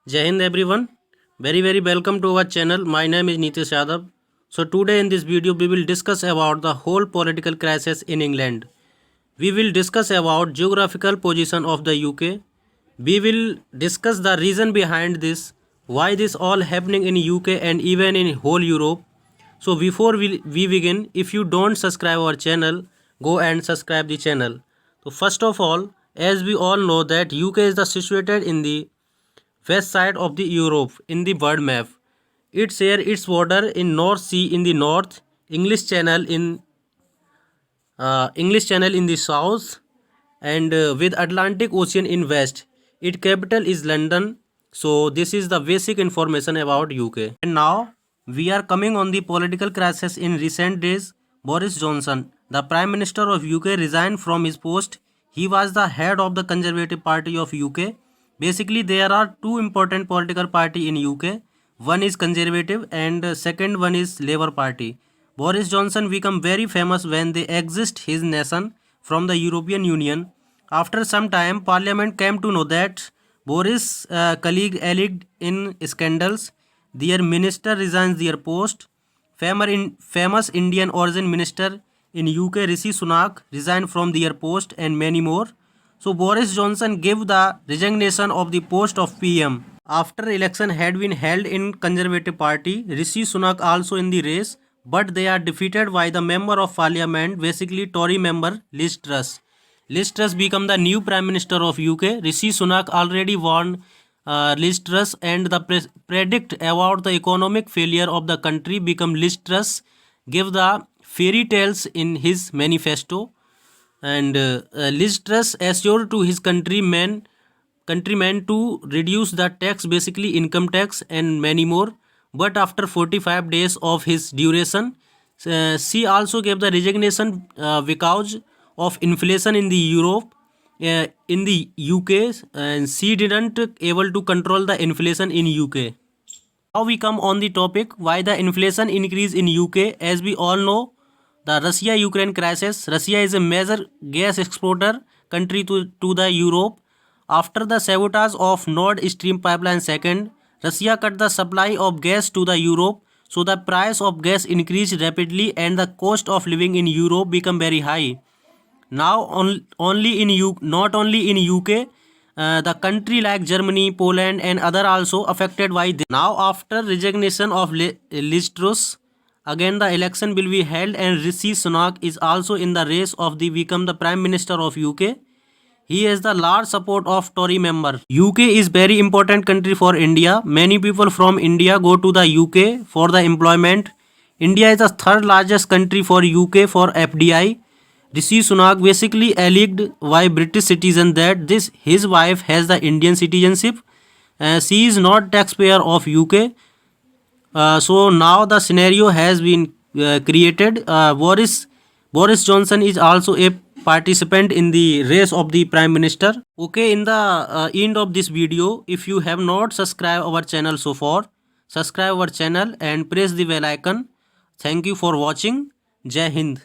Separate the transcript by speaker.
Speaker 1: Jai Hind everyone. Very welcome to our channel. My name is Nitish Yadav. So today in this video we will discuss about the whole political crisis in England. We will discuss about geographical position of the UK. We will discuss the reason behind this, why this all happening in UK and even in whole Europe. So before we begin, if you don't subscribe our channel, go and subscribe the channel. So first of all, as we all know that UK is the situated in the west side of the Europe in the world map. It shares its border in North Sea in the north, English Channel in the south, and with Atlantic Ocean in west. Its capital is London. So this is the basic information about UK. And now we are coming on the political crisis in recent days. Boris Johnson, the Prime Minister of UK, resigned from his post. He was the head of the Conservative Party of UK. Basically, there are two important political party in UK. One is Conservative and second one is Labour Party. Boris Johnson became very famous when they exit his nation from the European Union. After some time, Parliament came to know that Boris' colleague alleged in scandals. Their minister resigns their post. Famous Indian origin minister in UK Rishi Sunak resigned from their post and many more. So Boris Johnson gave the resignation of the post of PM. After election had been held in Conservative Party, Rishi Sunak also in the race, but they are defeated by the member of parliament, basically Tory member Liz Truss. Liz Truss become the new Prime Minister of UK. Rishi Sunak already warned Liz Truss and the predict about the economic failure of the country become Liz Truss gave the fairy tales in his manifesto, and Liz Truss assured to his countrymen to reduce the tax, basically income tax and many more. But after 45 days of his duration, she also gave the resignation because of inflation in the Europe, in the UK, and she didn't able to control the inflation in UK. Now we come on the topic why the inflation increase in UK. As we all know, the Russia-Ukraine crisis. Russia is a major gas exporter country to the Europe. After the sabotage of Nord Stream pipeline second, Russia cut the supply of gas to the Europe. So the price of gas increased rapidly and the cost of living in Europe become very high. Now not only in UK, the country like Germany, Poland and other also affected by this. Now after resignation of Liz Truss, again the election will be held and Rishi Sunak is also in the race of the become the Prime Minister of UK. He has the large support of Tory member. UK is very important country for India. Many people from India go to the UK for the employment. India is the third largest country for UK for FDI. Rishi Sunak basically alleged by British citizen that his wife has the Indian citizenship. She is not taxpayer of UK. So now the scenario has been created. Boris Johnson is also a participant in the race of the Prime Minister. Okay, in the end of this video, if you have not subscribed our channel so far, subscribe our channel and press the bell icon. Thank you for watching. Jai Hind.